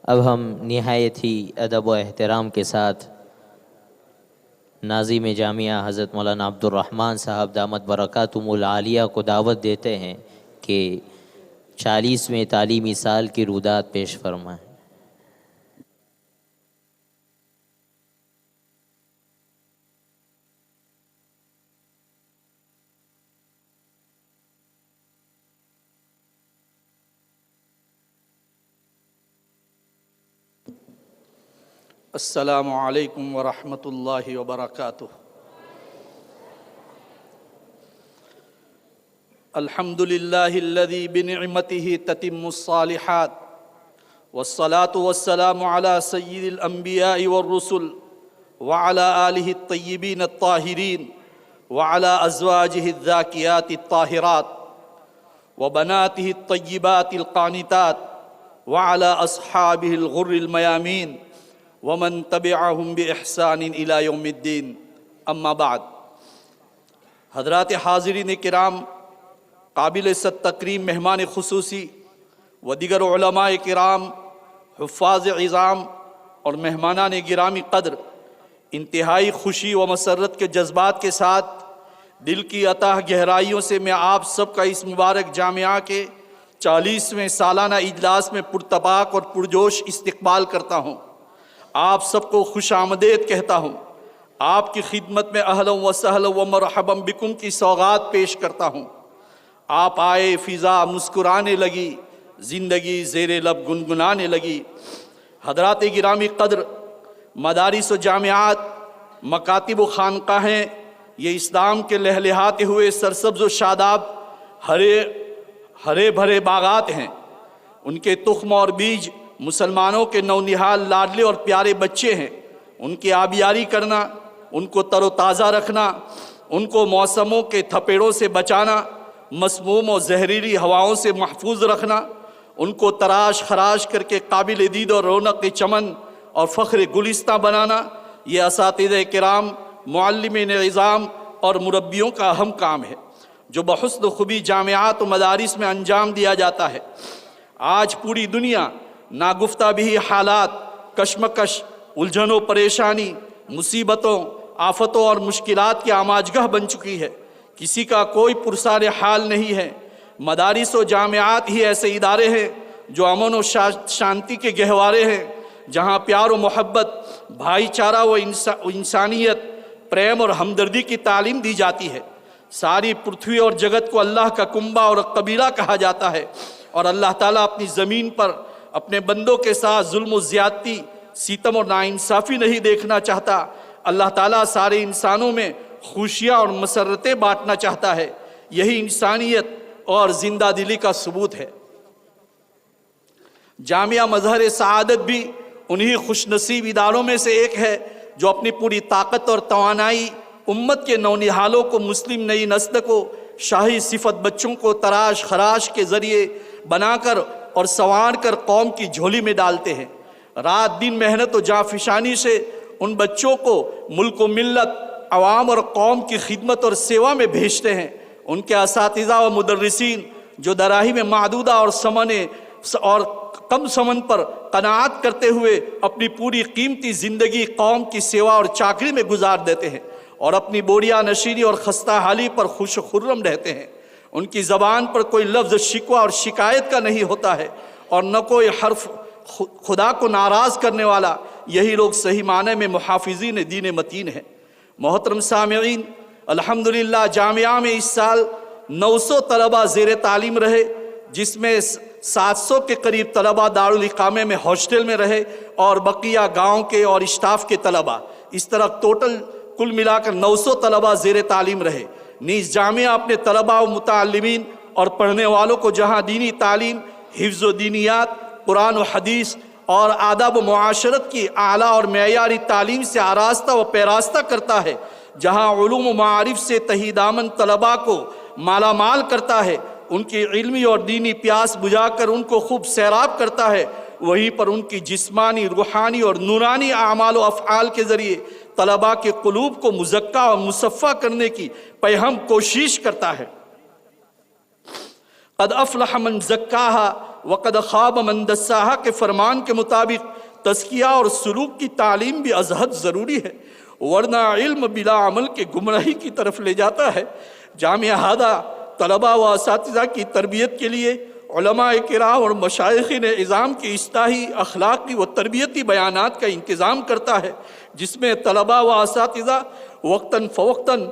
اب ہم نہایت ہی ادب و احترام کے ساتھ ناظم جامعہ حضرت مولانا عبدالرحمن صاحب دامت برکاتہم العالیہ کو دعوت دیتے ہیں کہ 40ویں تعلیمی سال کی رودات پیش فرمائیں۔ السلام علیکم ورحمۃ اللہ وبرکاتہ۔ الحمد للہ الذی بنعمتہ تتم الصالحات والصلاة والسلام علی سید الانبیاء والرسل وعلی آلہ الطیبین الطاہرین وعلی ازواجہ الذاکیات الطاہرات وبناتہ الطیبات القانتات وعلی اصحابہ الغر المیامین ومن تبعهم بإحسان إلى يوم الدین۔ اما بعد، حضرات حاضرین کرام، قابل صد تکریم مہمان خصوصی و دیگر علماء کرام، حفاظ عظام اور مہمانان گرامی قدر، انتہائی خوشی و مسرت کے جذبات کے ساتھ دل کی اتاہ گہرائیوں سے میں آپ سب کا اس مبارک جامعہ کے 40ویں سالانہ اجلاس میں پرتپاک اور پرجوش استقبال کرتا ہوں۔ آپ سب کو خوش آمدید کہتا ہوں۔ آپ کی خدمت میں اہلا و سہلا و مرحبا بکم کی سوغات پیش کرتا ہوں۔ آپ آئے، فضا مسکرانے لگی، زندگی زیر لب گنگنانے لگی۔ حضرات گرامی قدر، مدارس و جامعات، مکاتب و خانقاہیں، یہ اسلام کے لہلہاتے ہوئے سرسبز و شاداب ہرے بھرے باغات ہیں۔ ان کے تخم اور بیج مسلمانوں کے نونہال لاڈلے اور پیارے بچے ہیں۔ ان کی آبیاری کرنا، ان کو تر و تازہ رکھنا، ان کو موسموں کے تھپیڑوں سے بچانا، مسموم و زہریلی ہواؤں سے محفوظ رکھنا، ان کو تراش خراش کر کے قابل دید اور رونق چمن اور فخر گلستہ بنانا، یہ اساتذہ کرام، معلمین نظام اور مربیوں کا اہم کام ہے جو بحسن خوبی جامعات و مدارس میں انجام دیا جاتا ہے۔ آج پوری دنیا ناگفتہ بھی حالات، کشمکش، الجھن و پریشانی، مصیبتوں، آفتوں اور مشکلات کی آماجگہ بن چکی ہے۔ کسی کا کوئی پرسان حال نہیں ہے۔ مدارس و جامعات ہی ایسے ادارے ہیں جو امن و شانتی کے گہوارے ہیں، جہاں پیار و محبت، بھائی چارہ و انسانیت، پریم اور ہمدردی کی تعلیم دی جاتی ہے۔ ساری پرتھوی اور جگت کو اللہ کا کنبہ اور قبیلہ کہا جاتا ہے، اور اللہ تعالیٰ اپنی زمین پر اپنے بندوں کے ساتھ ظلم و زیادتی، ستم اور ناانصافی نہیں دیکھنا چاہتا۔ اللہ تعالیٰ سارے انسانوں میں خوشیاں اور مسرتیں بانٹنا چاہتا ہے۔ یہی انسانیت اور زندہ دلی کا ثبوت ہے۔ جامعہ مظہر سعادت بھی انہی خوش نصیب اداروں میں سے ایک ہے جو اپنی پوری طاقت اور توانائی امت کے نونہالوں کو، مسلم نئی نسل کو، شاہی صفت بچوں کو تراش خراش کے ذریعے بنا کر اور سنوار کر قوم کی جھولی میں ڈالتے ہیں۔ رات دن محنت و جانفشانی سے ان بچوں کو ملک و ملت، عوام اور قوم کی خدمت اور سیوا میں بھیجتے ہیں۔ ان کے اساتذہ و مدرسین جو دراہیم معدودہ اور کم ثمن پر قناعت کرتے ہوئے اپنی پوری قیمتی زندگی قوم کی سیوا اور چاکری میں گزار دیتے ہیں اور اپنی بوریا نشینی اور خستہ حالی پر خوش و خرم رہتے ہیں۔ ان کی زبان پر کوئی لفظ شکوہ اور شکایت کا نہیں ہوتا ہے اور نہ کوئی حرف خدا کو ناراض کرنے والا۔ یہی لوگ صحیح معنی میں محافظین دین متین ہیں۔ محترم سامعین، الحمدللہ جامعہ میں اس سال 900 طلبہ زیر تعلیم رہے، جس میں 700 کے قریب طلبہ دارالاقامہ میں ہاسٹل میں رہے اور بقیہ گاؤں کے اور اسٹاف کے طلبہ۔ اس طرح ٹوٹل کل ملا کر 900 طلبہ زیر تعلیم رہے۔ نیز جامعہ اپنے طلبہ و متعلمین اور پڑھنے والوں کو جہاں دینی تعلیم، حفظ و دینیات، قرآن و حدیث اور آداب و معاشرت کی اعلیٰ اور معیاری تعلیم سے آراستہ و پیراستہ کرتا ہے، جہاں علوم و معارف سے تہی دامن طلباء کو مالا مال کرتا ہے، ان کی علمی اور دینی پیاس بجھا کر ان کو خوب سیراب کرتا ہے، وہیں پر ان کی جسمانی، روحانی اور نورانی اعمال و افعال کے ذریعے طلباء کے قلوب کو مزکا اور مصفہ کرنے کی پیہم کوشش کرتا ہے۔ قد افلح من زکاہا وقد خواب من دساہا کے فرمان کے مطابق تزکیہ اور سلوک کی تعلیم بھی از حد ضروری ہے، ورنہ علم بلا عمل کے گمراہی کی طرف لے جاتا ہے۔ جامعہ ہادہ طلباء و اساتذہ کی تربیت کے لیے علماء کرام اور مشائخین اعظام کی اصلاحی، اخلاقی و تربیتی بیانات کا انتظام کرتا ہے، جس میں طلباء و اساتذہ وقتاً فوقتاً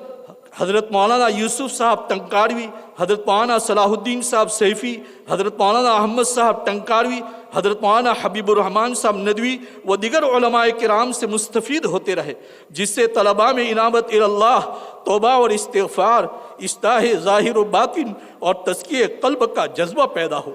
حضرت مولانا یوسف صاحب ٹنکاروی، حضرت مولانا صلاح الدین صاحب سیفی، حضرت مولانا احمد صاحب ٹنکاروی، حضرت مولانا حبیب الرحمن صاحب ندوی و دیگر علماء کرام سے مستفید ہوتے رہے، جس سے طلباء میں انابت اللہ، توبہ اور استغفار، اصلاح ظاہر و باطن اور تزکیہ قلب کا جذبہ پیدا ہو۔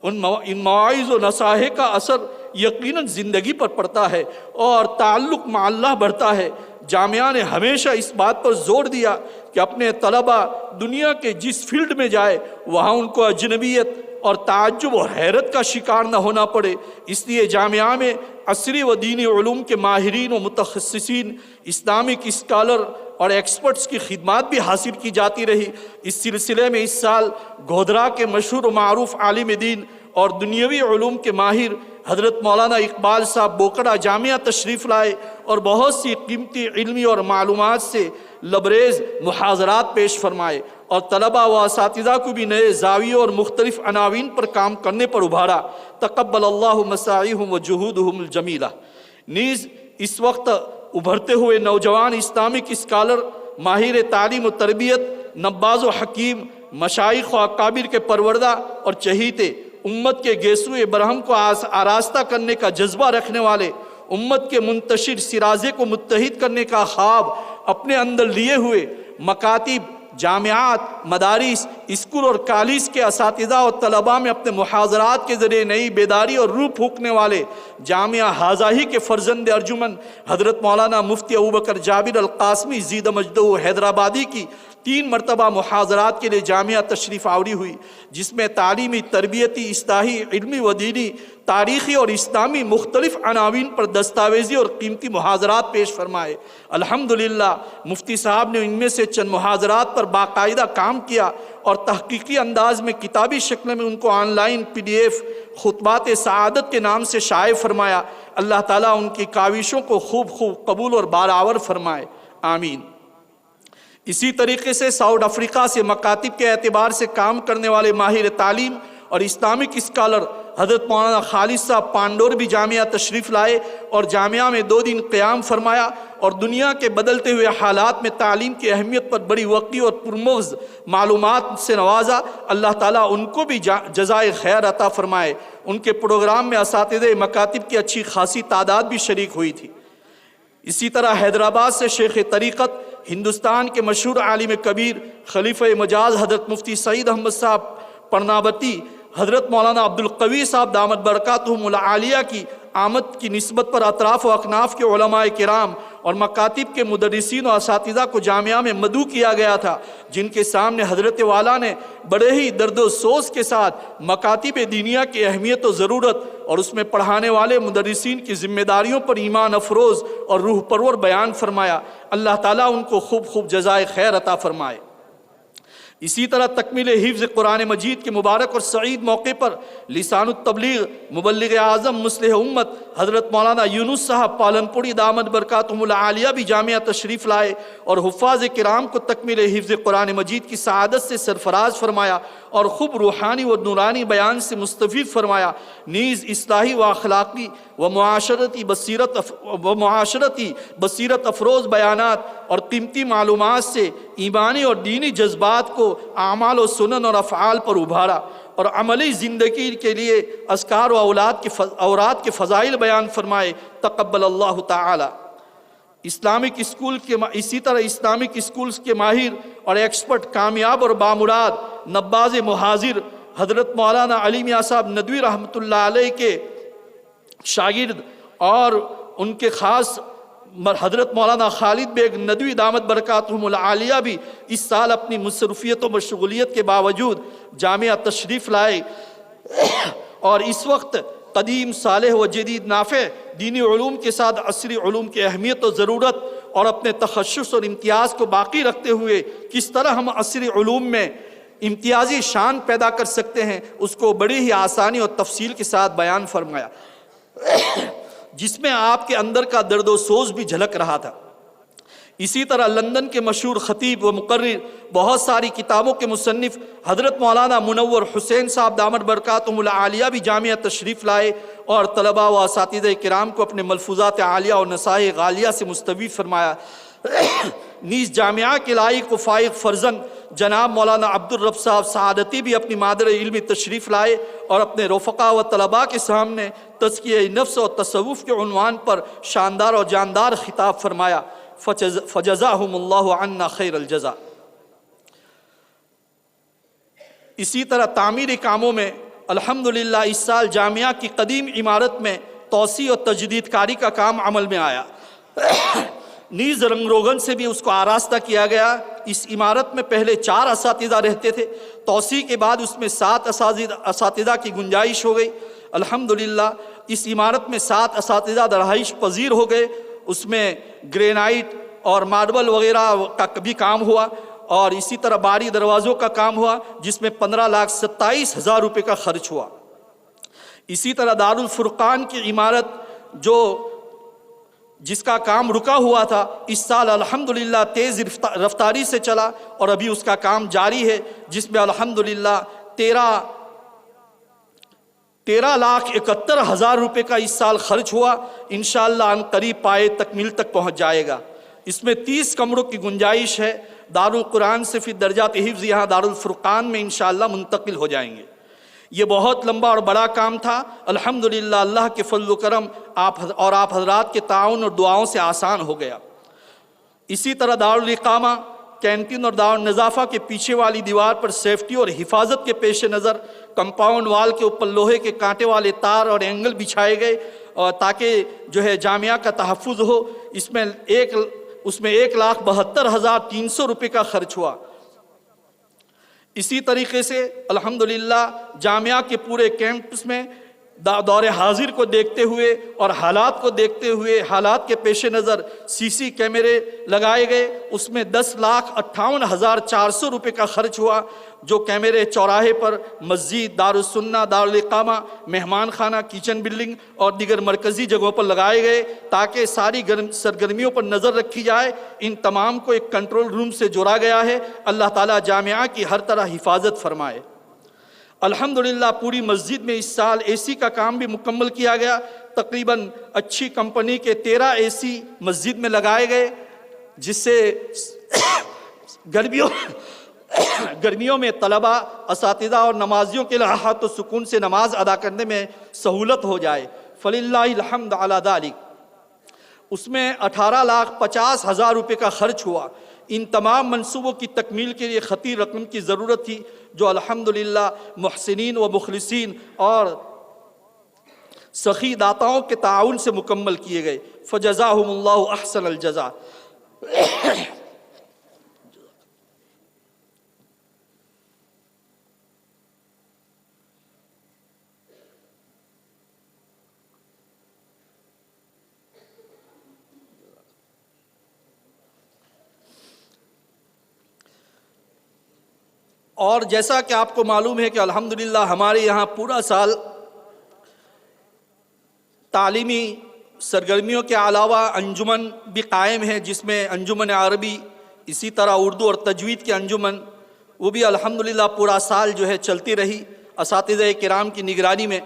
ان مواعظ و نصائح کا اثر یقیناً زندگی پر پڑتا ہے اور تعلق مع اللہ بڑھتا ہے۔ جامعہ نے ہمیشہ اس بات پر زور دیا کہ اپنے طلباء دنیا کے جس فیلڈ میں جائے وہاں ان کو اجنبیت اور تعجب و حیرت کا شکار نہ ہونا پڑے، اس لیے جامعہ میں عصری و دینی علوم کے ماہرین و متخصصین، اسلامک اسکالر اور ایکسپرٹس کی خدمات بھی حاصل کی جاتی رہی۔ اس سلسلے میں اس سال گودھرا کے مشہور و معروف عالم دین اور دنیاوی علوم کے ماہر حضرت مولانا اقبال صاحب بوکڑا جامعہ تشریف لائے اور بہت سی قیمتی علمی اور معلومات سے لبریز محاضرات پیش فرمائے اور طلباء و اساتذہ کو بھی نئے زاویوں اور مختلف عناوین پر کام کرنے پر ابھارا۔ تقبل اللہ مساعیہم و جہودہم الجمیلہ۔ نیز اس وقت ابھرتے ہوئے نوجوان اسلامک اسکالر، ماہر تعلیم و تربیت، نباز و حکیم، مشائخ و اکابر کے پروردہ اور چہیتے، امت کے گیسوئے برہم کو آراستہ کرنے کا جذبہ رکھنے والے، امت کے منتشر سرازے کو متحد کرنے کا خواب اپنے اندر لیے ہوئے، مکاتب، جامعات، مدارس، اسکول اور کالج کے اساتذہ اور طلباء میں اپنے محاضرات کے ذریعے نئی بیداری اور روح پھونکنے والے جامعہ ہازاہی کے فرزند ارجمن حضرت مولانا مفتی ابوبکر جابر القاسمی زید مجدہ حیدرآبادی کی 3 مرتبہ محاضرات کے لیے جامعہ تشریف آوری ہوئی، جس میں تعلیمی، تربیتی، اصلاحی، علمی و دینی، تاریخی اور اسلامی مختلف عناوین پر دستاویزی اور قیمتی محاضرات پیش فرمائے۔ الحمدللہ مفتی صاحب نے ان میں سے چند محاضرات پر باقاعدہ کام کیا اور تحقیقی انداز میں کتابی شکل میں ان کو آن لائن PDF خطبات سعادت کے نام سے شائع فرمایا۔ اللہ تعالیٰ ان کی کاوشوں کو خوب قبول اور بارآور فرمائے، آمین۔ اسی طریقے سے ساؤتھ افریقہ سے مکاتب کے اعتبار سے کام کرنے والے ماہر تعلیم اور اسلامک اسکالر حضرت مولانا خالد صاحب پانڈور بھی جامعہ تشریف لائے اور جامعہ میں 2 دن قیام فرمایا اور دنیا کے بدلتے ہوئے حالات میں تعلیم کی اہمیت پر بڑی وقی اور پرمغز معلومات سے نوازا۔ اللہ تعالیٰ ان کو بھی جزائے خیر عطا فرمائے۔ ان کے پروگرام میں اساتذہ مکاتب کی اچھی خاصی تعداد بھی شریک ہوئی تھی۔ اسی طرح حیدرآباد سے شیخ طریقت، ہندوستان کے مشہور عالم کبیر، خلیفہ مجاز حضرت مفتی سعید احمد صاحب پرنابتی، حضرت مولانا عبدالقوی صاحب دامت برکاتہم العالیہ کی آمد کی نسبت پر اطراف و اکناف کے علماء کرام اور مکاتب کے مدرسین و اساتذہ کو جامعہ میں مدعو کیا گیا تھا، جن کے سامنے حضرت والا نے بڑے ہی درد و سوز کے ساتھ مکاتب دینیہ کی اہمیت و ضرورت اور اس میں پڑھانے والے مدرسین کی ذمہ داریوں پر ایمان افروز اور روح پرور بیان فرمایا۔ اللہ تعالیٰ ان کو خوب جزائے خیر عطا فرمائے۔ اسی طرح تکمیل حفظ قرآن مجید کے مبارک اور سعید موقع پر لسان التبلیغ مبلغ اعظم مصلح امت حضرت مولانا یونس صاحب پالنپوری دامت برکاتہم العالیہ بھی جامعہ تشریف لائے اور حفاظ کرام کو تکمیل حفظ قرآن مجید کی سعادت سے سرفراز فرمایا اور خوب روحانی و نورانی بیان سے مستفید فرمایا۔ نیز اصلاحی و اخلاقی و معاشرتی بصیرت افروز بیانات اور قیمتی معلومات سے ایمانی اور دینی جذبات کو اعمال و سنن اور افعال پر ابھارا اور عملی زندگی کے لیے اذکار و اوراد کے فضائل بیان فرمائے۔ تقبل اللہ تعالی۔ اسلامک اسکول کے اسی طرح اسلامک اسکولز کے ماہر اور ایکسپرٹ، کامیاب اور بامراد نباز محاضر حضرت مولانا علی میاں صاحب ندوی رحمۃ اللہ علیہ کے شاگرد اور ان کے خاص حضرت مولانا خالد بیگ ندوی دامت برکاتہم العالیہ بھی اس سال اپنی مصروفیت و مشغولیت کے باوجود جامعہ تشریف لائے اور اس وقت قدیم، صالح و جدید نافع دینی علوم کے ساتھ عصری علوم کی اہمیت و ضرورت اور اپنے تخصص اور امتیاز کو باقی رکھتے ہوئے کس طرح ہم عصری علوم میں امتیازی شان پیدا کر سکتے ہیں، اس کو بڑی ہی آسانی اور تفصیل کے ساتھ بیان فرمایا، جس میں آپ کے اندر کا درد و سوز بھی جھلک رہا تھا۔ اسی طرح لندن کے مشہور خطیب و مقرر، بہت ساری کتابوں کے مصنف حضرت مولانا منور حسین صاحب دامت برکاتہم العالیہ بھی جامعہ تشریف لائے اور طلباء و اساتذہ کرام کو اپنے ملفوظات عالیہ اور نصائح غالیہ سے مستفید فرمایا۔ نیز جامعہ کے لائق و فائق فرزند جناب مولانا عبدالرب صاحب سعادتی بھی اپنی مادر علمی تشریف لائے اور اپنے رفقا و طلباء کے سامنے تزکیہ نفس اور تصوف کے عنوان پر شاندار اور جاندار خطاب فرمایا، فجزاہم اللہ عنا خیر الجزا۔ اسی طرح تعمیری کاموں میں الحمدللہ اس سال جامعہ کی قدیم عمارت میں توسیع اور تجدید کاری کا کام عمل میں آیا، نیز رنگ روغن سے بھی اس کو آراستہ کیا گیا۔ اس عمارت میں پہلے 4 اساتذہ رہتے تھے، توسیع کے بعد اس میں 7 اساتذہ کی گنجائش ہو گئی۔ الحمدللہ اس عمارت میں 7 اساتذہ رہائش پذیر ہو گئے، اس میں گرینائٹ اور ماربل وغیرہ کا بھی کام ہوا، اور اسی طرح باری دروازوں کا کام ہوا جس میں 15,27,000 روپے کا خرچ ہوا۔ اسی طرح دارالفرقان کی عمارت جس کا کام رکا ہوا تھا، اس سال الحمدللہ تیز رفتاری سے چلا اور ابھی اس کا کام جاری ہے، جس میں الحمدللہ 13,71,000 روپے کا اس سال خرچ ہوا، انشاءاللہ ان قریب پائے تکمیل تک پہنچ جائے گا۔ اس میں 30 کمروں کی گنجائش ہے۔ دارالقرآن سے پھر درجات حفظ یہاں دارالفرقان میں انشاءاللہ منتقل ہو جائیں گے۔ یہ بہت لمبا اور بڑا کام تھا، الحمدللہ اللہ کے فضل و کرم آپ حضرات کے تعاون اور دعاؤں سے آسان ہو گیا۔ اسی طرح دارالاقامہ کینٹین اور دارالنظافہ کے پیچھے والی دیوار پر سیفٹی اور حفاظت کے پیش نظر کمپاؤنڈ وال کے اوپر لوہے کے کانٹے والے تار اور اینگل بچھائے گئے، اور تاکہ جامعہ کا تحفظ ہو۔ اس میں 1,72,300 روپے کا خرچ ہوا۔ اسی طریقے سے الحمدللہ جامعہ کے پورے کیمپس میں دور حاضر کو دیکھتے ہوئے اور حالات کو دیکھتے ہوئے حالات کے پیش نظر CC کیمرے لگائے گئے، اس میں 10,58,400 روپے کا خرچ ہوا، جو کیمرے چوراہے پر، مسجد، دارالسنہ، دارالاقامہ، مہمان خانہ، کچن بلڈنگ اور دیگر مرکزی جگہوں پر لگائے گئے تاکہ ساری سرگرمیوں پر نظر رکھی جائے۔ ان تمام کو ایک کنٹرول روم سے جوڑا گیا ہے۔ اللہ تعالیٰ جامعہ کی ہر طرح حفاظت فرمائے۔ الحمدللہ پوری مسجد میں اس سال AC کا کام بھی مکمل کیا گیا، تقریباً اچھی کمپنی کے 13 AC مسجد میں لگائے گئے، جس سے گرمیوں میں طلباء، اساتذہ اور نمازیوں کے راحت و سکون سے نماز ادا کرنے میں سہولت ہو جائے۔ فللہ الحمد علی ذالک۔ اس میں 18,50,000 روپے کا خرچ ہوا۔ ان تمام منصوبوں کی تکمیل کے لیے خطیر رقم کی ضرورت تھی، جو الحمدللہ محسنین و مخلصین اور سخی داتاؤں کے تعاون سے مکمل کیے گئے۔ فجزاہم اللہ احسن الجزا۔ اور جیسا کہ آپ کو معلوم ہے کہ الحمدللہ ہمارے یہاں پورا سال تعلیمی سرگرمیوں کے علاوہ انجمن بھی قائم ہے، جس میں انجمن عربی، اسی طرح اردو اور تجوید کی انجمن، وہ بھی الحمدللہ پورا سال چلتی رہی اساتذہ کرام کی نگرانی میں۔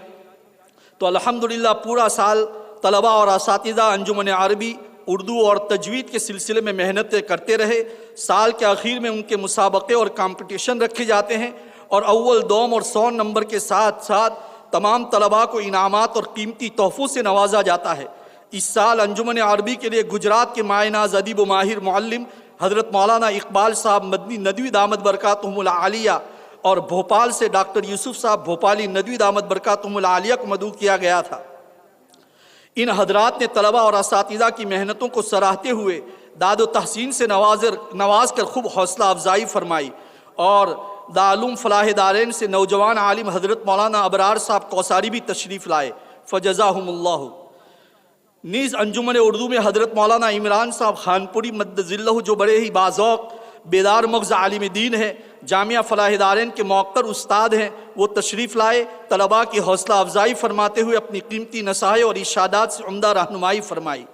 تو الحمدللہ پورا سال طلباء اور اساتذہ انجمن عربی، اردو اور تجوید کے سلسلے میں محنتیں کرتے رہے۔ سال کے آخر میں ان کے مسابقے اور کمپٹیشن رکھے جاتے ہیں، اور اول، دوم اور 100 نمبر کے ساتھ ساتھ تمام طلباء کو انعامات اور قیمتی تحفوں سے نوازا جاتا ہے۔ اس سال انجمن عربی کے لیے گجرات کے مایہ ناز ادیب و ماہر معلم حضرت مولانا اقبال صاحب مدنی ندوی دامت برکاتہم العالیہ اور بھوپال سے ڈاکٹر یوسف صاحب بھوپالی ندوی دامت برکاتہم العالیہ کو مدعو کیا گیا تھا۔ ان حضرات نے طلباء اور اساتذہ کی محنتوں کو سراہتے ہوئے داد و تحسین سے نواز کر خوب حوصلہ افزائی فرمائی، اور دارالعلوم فلاح دارین سے نوجوان عالم حضرت مولانا ابرار صاحب کوثاری بھی تشریف لائے، فجزاہم اللہ۔ نیز انجمن اردو میں حضرت مولانا عمران صاحب خانپوری مد ظلہ، جو بڑے ہی باذوق بیدار مغز عالم دین ہے، جامعہ فلاح دارین کے موقر استاد ہیں، وہ تشریف لائے، طلباء کی حوصلہ افزائی فرماتے ہوئے اپنی قیمتی نصائح اور ارشادات سے عمدہ رہنمائی فرمائی۔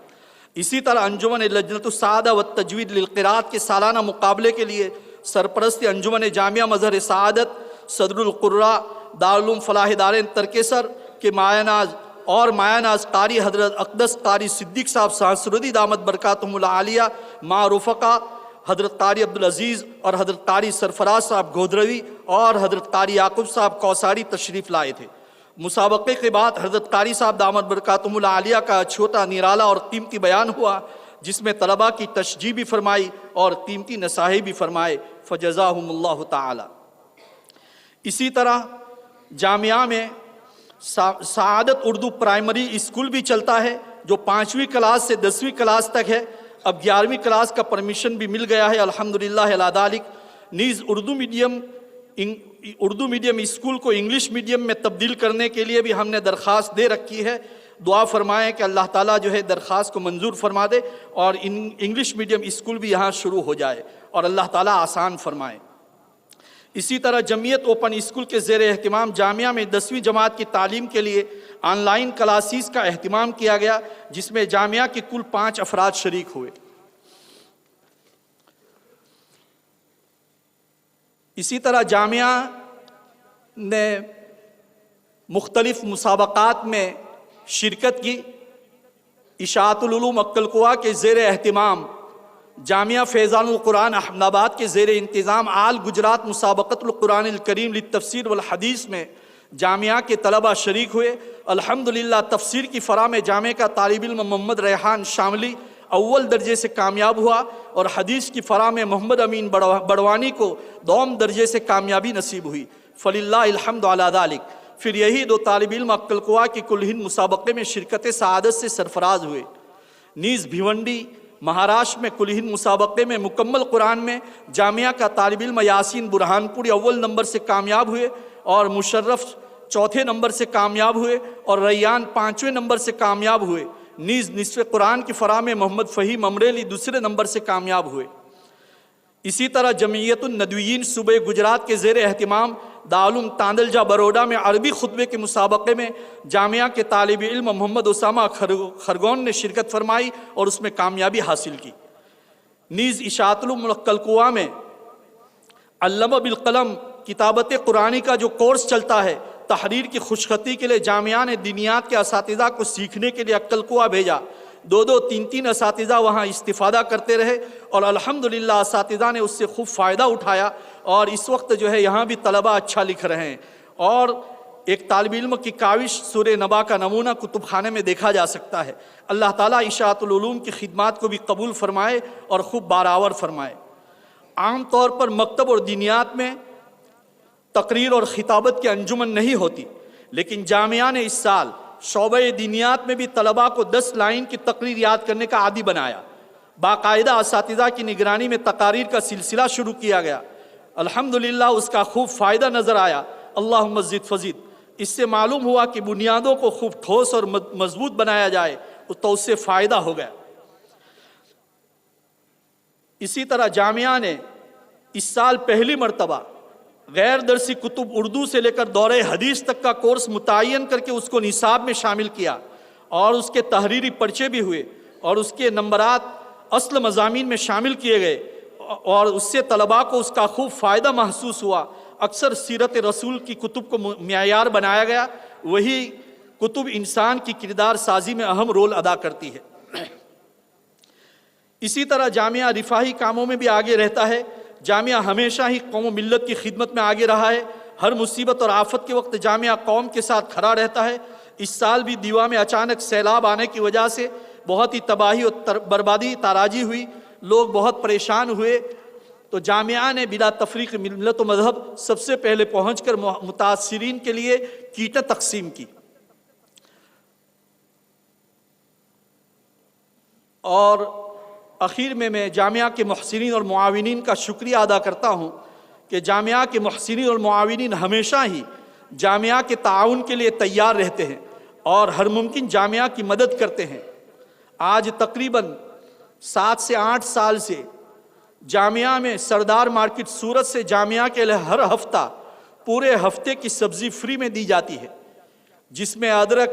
اسی طرح انجمن لجنۃ السعادہ والتجوید للقراءت کے سالانہ مقابلے کے لیے سرپرست انجمن جامعہ مظہر سعادت صدر القراء دارالعلوم فلاح دارین ترکیسر کے مایہ ناز قاری حضرت اقدس قاری صدیق صاحب سہسردی دامت برکاتہم العالیہ مع رفقا حضرت قاری عبدالعزیز اور حضرت قاری سرفراز صاحب گودروی اور حضرت قاری یعقوب صاحب کوثاری تشریف لائے تھے۔ مسابقے کے بعد حضرت قاری صاحب دامت برکاتہم العالیہ کا چھوٹا نرالا اور قیمتی بیان ہوا، جس میں طلباء کی تشجیع بھی فرمائی اور قیمتی نصائح بھی فرمائے، فجزاہم اللہ تعالی۔ اسی طرح جامعہ میں سعادت اردو پرائمری اسکول بھی چلتا ہے، جو 5ویں کلاس سے 10ویں کلاس تک ہے۔ اب 11ویں کلاس کا پرمیشن بھی مل گیا ہے الحمدللہ علی ذالک۔ نیز اردو میڈیم اسکول کو انگلش میڈیم میں تبدیل کرنے کے لیے بھی ہم نے درخواست دے رکھی ہے۔ دعا فرمائیں کہ اللہ تعالیٰ جو ہے درخواست کو منظور فرما دے اور انگلش میڈیم اسکول بھی یہاں شروع ہو جائے اور اللہ تعالیٰ آسان فرمائے۔ اسی طرح جمعیت اوپن اسکول کے زیر اہتمام جامعہ میں 10ویں جماعت کی تعلیم کے لیے آن لائن کلاسز کا اہتمام کیا گیا، جس میں جامعہ کے کل 5 افراد شریک ہوئے۔ اسی طرح جامعہ نے مختلف مسابقات میں شرکت کی۔ اشاعت العلوم اکلکوا کے زیر اہتمام جامعہ فیضان القرآن احمد آباد کے زیر انتظام آل گجرات مسابقت القرآن الکریم للتفسیر والحدیث میں جامعہ کے طلبہ شریک ہوئے۔ الحمدللہ تفسیر کی فرا میں جامعہ کا طالب علم محمد ریحان شاملی اول درجے سے کامیاب ہوا اور حدیث کی فرا میں محمد امین بڑوانی کو دوم درجے سے کامیابی نصیب ہوئی، فللہ الحمد علی ذالک۔ پھر یہی 2 طالب علم اکلکوا کی کل ہند مسابقے میں شرکت سعادت سے سرفراز ہوئے۔ نیز بھیونڈی مہاراشٹر میں کل ہند مسابقے میں مکمل قرآن میں جامعہ کا طالب علم یاسین برہان پوری اول نمبر سے کامیاب ہوئے اور مشرف 4تھے نمبر سے کامیاب ہوئے اور ریان 5ویں نمبر سے کامیاب ہوئے۔ نیز نصف قرآن کی فرا میں محمد فہیم امریلی 2 نمبر سے کامیاب ہوئے۔ اسی طرح جمعیت الندویین صوبہ گجرات کے زیر اہتمام دارالعلوم تاندلجہ بروڈا میں عربی خطبے کے مسابقے میں جامعہ کے طالب علم محمد اسامہ خرگون نے شرکت فرمائی اور اس میں کامیابی حاصل کی۔ نیز اشاعت العلوم اکلکوا میں علامہ بالقلم کتابت قرآنی کا جو کورس چلتا ہے، تحریر کی خوشخطی کے لیے جامعہ نے دینیات کے اساتذہ کو سیکھنے کے لیے اکلکوا بھیجا۔ 2 3 اساتذہ وہاں استفادہ کرتے رہے اور الحمدللہ اساتذہ نے اس سے خوب فائدہ اٹھایا اور اس وقت جو ہے یہاں بھی طلبہ اچھا لکھ رہے ہیں۔ اور ایک طالب علم کی کاوش سورہ نبا کا نمونہ کتب خانے میں دیکھا جا سکتا ہے۔ اللہ تعالیٰ اشاعت العلوم کی خدمات کو بھی قبول فرمائے اور خوب بارآور فرمائے۔ عام طور پر مکتب اور دینیات میں تقریر اور خطابت کی انجمن نہیں ہوتی، لیکن جامعہ نے اس سال شعبہ دینیات میں بھی طلباء کو 10 لائن کی تقریر یاد کرنے کا عادی بنایا۔ باقاعدہ اساتذہ کی نگرانی میں تقاریر کا سلسلہ شروع کیا گیا۔ الحمدللہ اس کا خوب فائدہ نظر آیا، اللہم زد فزد۔ اس سے معلوم ہوا کہ بنیادوں کو خوب ٹھوس اور مضبوط بنایا جائے تو اس سے فائدہ ہو گیا۔ اسی طرح جامعہ نے اس سال پہلی مرتبہ غیر درسی کتب اردو سے لے کر دورہ حدیث تک کا کورس متعین کر کے اس کو نصاب میں شامل کیا اور اس کے تحریری پرچے بھی ہوئے اور اس کے نمبرات اصل مضامین میں شامل کیے گئے اور اس سے طلباء کو اس کا خوب فائدہ محسوس ہوا۔ اکثر سیرت رسول کی کتب کو معیار بنایا گیا، وہی کتب انسان کی کردار سازی میں اہم رول ادا کرتی ہے۔ اسی طرح جامعہ رفاہی کاموں میں بھی آگے رہتا ہے۔ جامعہ ہمیشہ ہی قوم و ملت کی خدمت میں آگے رہا ہے۔ ہر مصیبت اور آفت کے وقت جامعہ قوم کے ساتھ کھڑا رہتا ہے۔ اس سال بھی دیوا میں اچانک سیلاب آنے کی وجہ سے بہت ہی تباہی اور بربادی تاراجی ہوئی، لوگ بہت پریشان ہوئے، تو جامعہ نے بلا تفریق ملت و مذہب سب سے پہلے پہنچ کر متاثرین کے لیے کیٹیں تقسیم کی۔ اور اخیر میں جامعہ کے محسنین اور معاونین کا شکریہ ادا کرتا ہوں کہ جامعہ کے محسنین اور معاونین ہمیشہ ہی جامعہ کے تعاون کے لیے تیار رہتے ہیں اور ہر ممکن جامعہ کی مدد کرتے ہیں۔ آج تقریباً 7 سے 8 سال سے جامعہ میں سردار مارکیٹ سورت سے جامعہ کے لیے ہر ہفتہ پورے ہفتے کی سبزی فری میں دی جاتی ہے، جس میں ادرک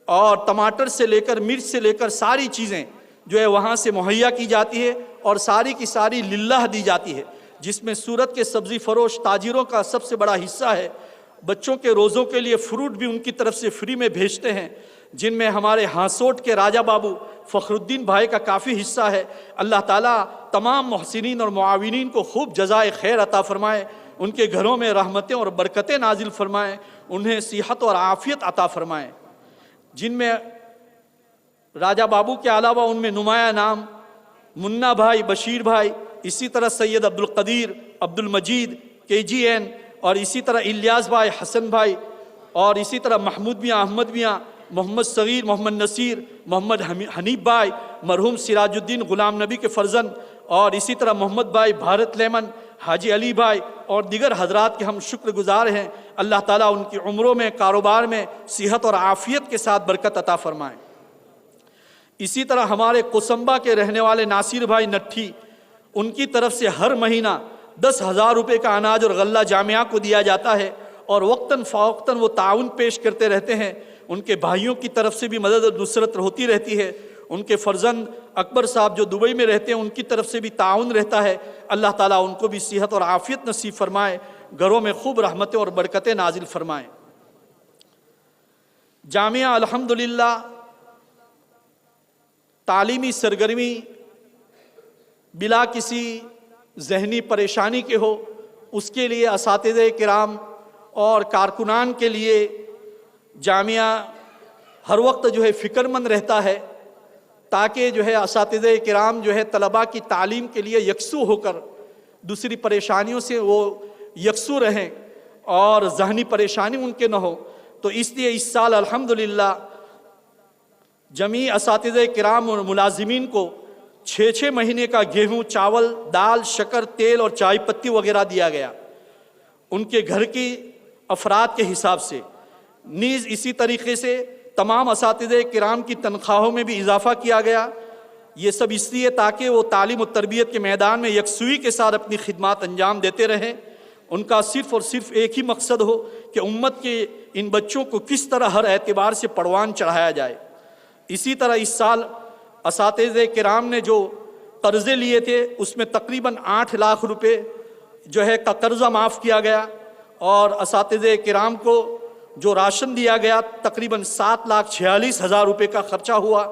اور ٹماٹر سے لے کر مرچ سے لے کر ساری چیزیں جو ہے وہاں سے مہیا کی جاتی ہے اور ساری کی ساری للہ دی جاتی ہے، جس میں سورت کے سبزی فروش تاجروں کا سب سے بڑا حصہ ہے۔ بچوں کے روزوں کے لیے فروٹ بھی ان کی طرف سے فری میں بھیجتے ہیں، جن میں ہمارے ہاسوٹ کے راجہ بابو فخر الدین بھائی کا کافی حصہ ہے۔ اللہ تعالیٰ تمام محسنین اور معاونین کو خوب جزائے خیر عطا فرمائے، ان کے گھروں میں رحمتیں اور برکتیں نازل فرمائیں، انہیں صحت اور عافیت عطا فرمائیں۔ جن میں راجہ بابو کے علاوہ ان میں نمایاں نام منا بھائی، بشیر بھائی، اسی طرح سید عبد القدیر، عبد المجید KGN، اور اسی طرح الیاس بھائی، حسن بھائی، اور اسی طرح محمود میاں، احمد میاں، محمد صغیر، محمد نصیر، محمد حنیف بھائی، مرحوم سراج الدین غلام نبی کے فرزند، اور اسی طرح محمد بھائی، بھارت لیمن، حاجی علی بھائی اور دیگر حضرات کے ہم شکر گزار ہیں۔ اللہ تعالیٰ ان کی عمروں میں، کاروبار میں صحت اور عافیت کے ساتھ برکت عطا فرمائیں۔ اسی طرح ہمارے قسمبہ کے رہنے والے ناصر بھائی نٹھی، ان کی طرف سے ہر مہینہ 10,000 روپے کا اناج اور غلہ جامعہ کو دیا جاتا ہے، اور وقتاً فوقتاً وہ تعاون پیش کرتے رہتے ہیں۔ ان کے بھائیوں کی طرف سے بھی مدد اور نصرت ہوتی رہتی ہے۔ ان کے فرزند اکبر صاحب جو دبئی میں رہتے ہیں، ان کی طرف سے بھی تعاون رہتا ہے۔ اللہ تعالیٰ ان کو بھی صحت اور عافیت نصیب فرمائے، گھروں میں خوب رحمتیں اور برکتیں نازل فرمائیں۔ جامعہ الحمدللہ تعلیمی سرگرمی بلا کسی ذہنی پریشانی کے ہو، اس کے لیے اساتذہ کرام اور کارکنان کے لیے جامعہ ہر وقت جو ہے فکر مند رہتا ہے، تاکہ جو ہے اساتذہ کرام جو ہے طلباء کی تعلیم کے لیے یکسو ہو کر دوسری پریشانیوں سے وہ یکسو رہیں اور ذہنی پریشانی ان کے نہ ہو۔ تو اس لیے اس سال الحمدللہ جمیع اساتذہ کرام اور ملازمین کو 6 مہینے کا گیہوں، چاول، دال، شکر، تیل اور چائے پتی وغیرہ دیا گیا، ان کے گھر کی افراد کے حساب سے۔ نیز اسی طریقے سے تمام اساتذہ کرام کی تنخواہوں میں بھی اضافہ کیا گیا۔ یہ سب اس لیے تاکہ وہ تعلیم و تربیت کے میدان میں یکسوئی کے ساتھ اپنی خدمات انجام دیتے رہیں۔ ان کا صرف اور صرف ایک ہی مقصد ہو کہ امت کے ان بچوں کو کس طرح ہر اعتبار سے پروان چڑھایا جائے۔ اسی طرح اس سال اساتذہ کرام نے جو قرضے لیے تھے، اس میں تقریباً 8 لاکھ روپے جو ہے کا قرضہ معاف کیا گیا، اور اساتذہ کرام کو جو راشن دیا گیا تقریباً 7,46,000 روپے کا خرچہ ہوا۔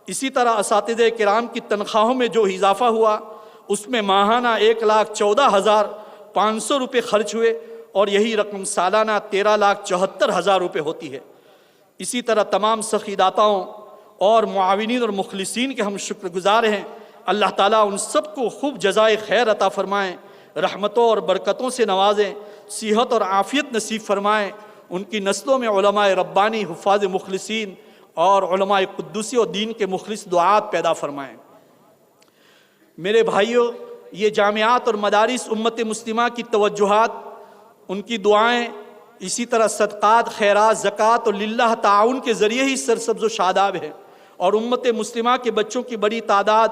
اسی طرح اساتذہ کرام کی تنخواہوں میں جو اضافہ ہوا، اس میں ماہانہ 1,14,500 روپے خرچ ہوئے، اور یہی رقم سالانہ 13,74,000 روپے ہوتی ہے۔ اسی طرح تمام سخی داتاؤں اور معاونین اور مخلصین کے ہم شکر گزار ہیں۔ اللہ تعالیٰ ان سب کو خوب جزائے خیر عطا فرمائیں، رحمتوں اور برکتوں سے نوازیں، صحت اور عافیت نصیب فرمائیں۔ ان کی نسلوں میں علماء ربانی، حفاظ مخلصین اور علماء قدوسی اور دین کے مخلص دعات پیدا فرمائیں۔ میرے بھائیوں، یہ جامعات اور مدارس امت مسلمہ کی توجہات، ان کی دعائیں، اسی طرح صدقات، خیرات، زکوٰۃ اور للہ تعاون کے ذریعے ہی سرسبز و شاداب ہے، اور امت مسلمہ کے بچوں کی بڑی تعداد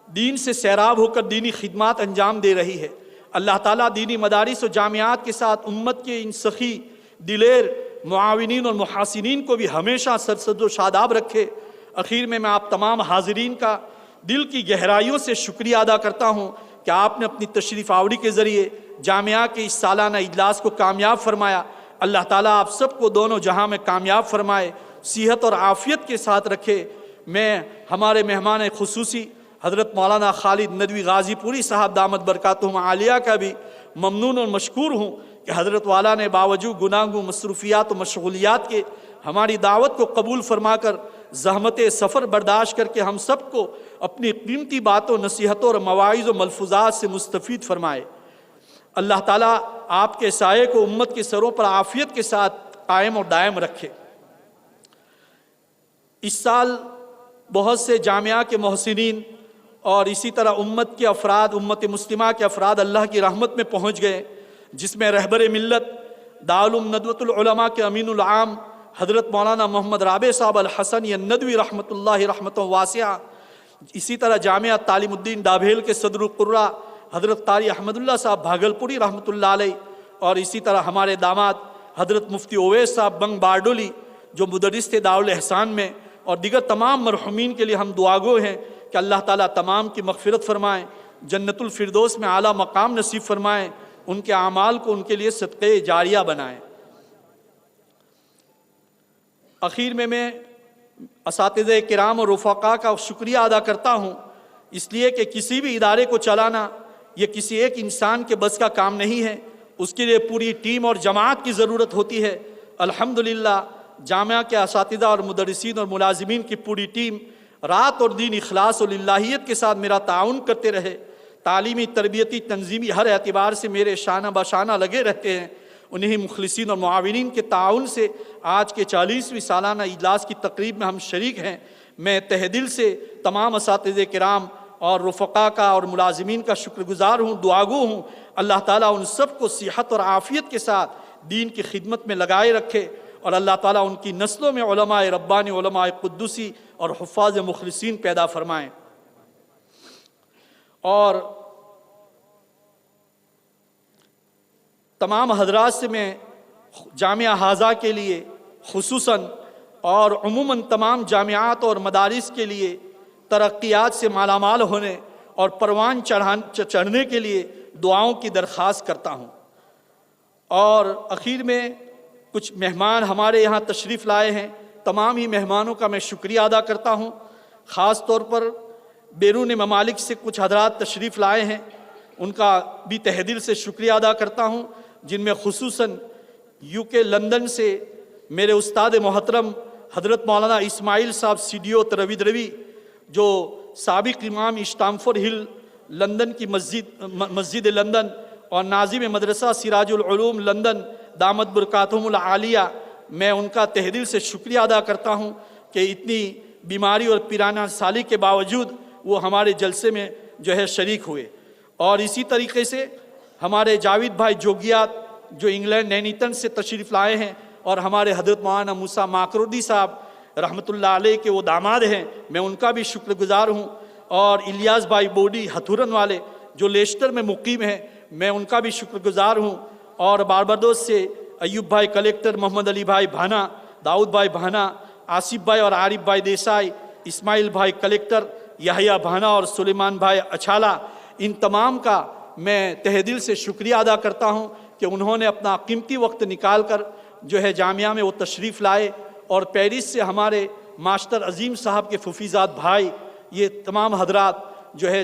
دین سے سیراب ہو کر دینی خدمات انجام دے رہی ہے۔ اللہ تعالیٰ دینی مدارس و جامعات کے ساتھ امت کے ان سخی دلیر معاونین اور محاسنین کو بھی ہمیشہ سرسبز و شاداب رکھے۔ اخیر میں آپ تمام حاضرین کا دل کی گہرائیوں سے شکریہ ادا کرتا ہوں کہ آپ نے اپنی تشریف آوری کے ذریعے جامعہ کے اس سالانہ اجلاس کو کامیاب فرمایا۔ اللہ تعالیٰ آپ سب کو دونوں جہاں میں کامیاب فرمائے، صحت اور عافیت کے ساتھ رکھے۔ میں ہمارے مہمان خصوصی حضرت مولانا خالد ندوی غازی پوری صاحب دامت برکاتہم عالیہ کا بھی ممنون اور مشکور ہوں کہ حضرت والا نے باوجود گناہوں، مصروفیات و مشغولیات کے ہماری دعوت کو قبول فرما کر زحمت سفر برداشت کر کے ہم سب کو اپنی قیمتی باتوں، نصیحتوں اور مواعظ و ملفوظات سے مستفید فرمائے۔ اللہ تعالیٰ آپ کے سائے کو امت کے سروں پر عافیت کے ساتھ قائم اور دائم رکھے۔ اس سال بہت سے جامعہ کے محسنین اور اسی طرح امت کے افراد، امت مسلمہ کے افراد اللہ کی رحمت میں پہنچ گئے، جس میں رہبر ملت دارالعلوم ندوۃ العلماء کے امین العام حضرت مولانا محمد رابع صاحب الحسنی الندوی رحمۃ اللہ رحمتہ واسعہ، اسی طرح جامعہ تعلیم الدین ڈابھیل کے صدر القرہ حضرت قاری احمد اللہ صاحب بھاگلپوری رحمۃ اللہ علیہ، اور اسی طرح ہمارے داماد حضرت مفتی اویس صاحب بنگ باردولی جو مدرس تھے دارالحسان میں، اور دیگر تمام مرحومین کے لیے ہم دعاگو ہیں کہ اللہ تعالیٰ تمام کی مغفرت فرمائیں، جنت الفردوس میں اعلیٰ مقام نصیب فرمائیں، ان کے اعمال کو ان کے لیے صدقہ جاریہ بنائیں۔ اخیر میں اساتذہ کرام اور رفقا کا شکریہ ادا کرتا ہوں، اس لیے کہ کسی بھی ادارے کو چلانا یہ کسی ایک انسان کے بس کا کام نہیں ہے، اس کے لیے پوری ٹیم اور جماعت کی ضرورت ہوتی ہے۔ الحمدللہ جامعہ کے اساتذہ اور مدرسین اور ملازمین کی پوری ٹیم رات اور دن اخلاص اور للہیت کے ساتھ میرا تعاون کرتے رہے، تعلیمی تربیتی تنظیمی ہر اعتبار سے میرے شانہ بشانہ لگے رہتے ہیں۔ انہی مخلصین اور معاونین کے تعاون سے آج کے 40ویں سالانہ اجلاس کی تقریب میں ہم شریک ہیں۔ میں تہ دل سے تمام اساتذہ کرام اور رفقا کا اور ملازمین کا شکر گزار ہوں، دعاگو ہوں۔ اللہ تعالیٰ ان سب کو صحت اور عافیت کے ساتھ دین کی خدمت میں لگائے رکھے، اور اللہ تعالیٰ ان کی نسلوں میں علماء ربانی، علماء قدوسی اور حفاظ مخلصین پیدا فرمائیں۔ اور تمام حضرات سے میں جامعہ حاضہ کے لیے خصوصاً اور عموماً تمام جامعات اور مدارس کے لیے ترقیات سے مالا مال ہونے اور پروان چڑھنے کے لیے دعاؤں کی درخواست کرتا ہوں۔ اور اخیر میں کچھ مہمان ہمارے یہاں تشریف لائے ہیں، تمام ہی مہمانوں کا میں شکریہ ادا کرتا ہوں۔ خاص طور پر بیرون ممالک سے کچھ حضرات تشریف لائے ہیں، ان کا بھی تہ دل سے شکریہ ادا کرتا ہوں، جن میں خصوصاً UK لندن سے میرے استاد محترم حضرت مولانا اسماعیل صاحب CDO تروی جو سابق امام اسٹامفورڈ ہل لندن کی مسجد لندن اور ناظم مدرسہ سراج العلوم لندن دامت برکاتہم العالیہ، میں ان کا تہ دل سے شکریہ ادا کرتا ہوں کہ اتنی بیماری اور پیرانہ سالی کے باوجود وہ ہمارے جلسے میں شریک ہوئے۔ اور اسی طریقے سے ہمارے جاوید بھائی جوگیات جو انگلینڈ نینیتن سے تشریف لائے ہیں، اور ہمارے حضرت مولانا موسیٰ ماکردی صاحب رحمۃ اللہ علیہ کے وہ داماد ہیں، میں ان کا بھی شکر گزار ہوں۔ اور الیاس بھائی بوڈی ہتھورن والے جو لیسٹر میں مقیم ہیں، میں ان کا بھی شکر گزار ہوں۔ اور بارباڈوس سے ایوب بھائی کلیکٹر، محمد علی بھائی بھانا، داؤد بھائی بھانا، آصف بھائی اور عارف بھائی دیسائی، اسماعیل بھائی کلیکٹر، یحییٰ بھانا اور سلیمان بھائی اچھالہ، ان تمام کا میں تہ دل سے شکریہ ادا کرتا ہوں کہ انہوں نے اپنا قیمتی وقت نکال کر جامعہ میں وہ تشریف لائے۔ اور پیرس سے ہمارے ماسٹر عظیم صاحب کے ففیزاد بھائی، یہ تمام حضرات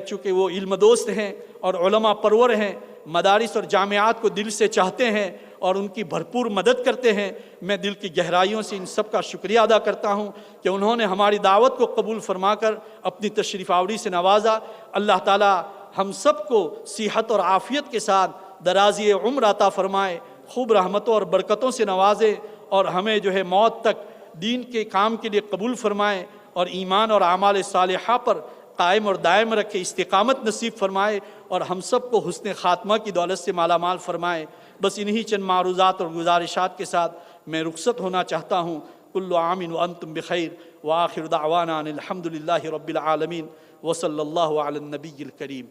چونکہ وہ علم دوست ہیں اور علماء پرور ہیں، مدارس اور جامعات کو دل سے چاہتے ہیں اور ان کی بھرپور مدد کرتے ہیں، میں دل کی گہرائیوں سے ان سب کا شکریہ ادا کرتا ہوں کہ انہوں نے ہماری دعوت کو قبول فرما کر اپنی تشریف آوری سے نوازا۔ اللہ تعالیٰ ہم سب کو صحت اور عافیت کے ساتھ درازی عمر عطا فرمائے، خوب رحمتوں اور برکتوں سے نوازے، اور ہمیں موت تک دین کے کام کے لیے قبول فرمائے، اور ایمان اور اعمال صالحہ پر قائم اور دائم رکھے، استقامت نصیب فرمائے، اور ہم سب کو حسن خاتمہ کی دولت سے مالا مال فرمائے۔ بس انہی چند معروضات اور گزارشات کے ساتھ میں رخصت ہونا چاہتا ہوں۔ کل عام وانتم بخیر، وآخر دعوانا ان الحمد للہ رب العالمین، وصلی اللہ علی النبی الکریم۔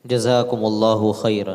جزاکم اللہ خیرا۔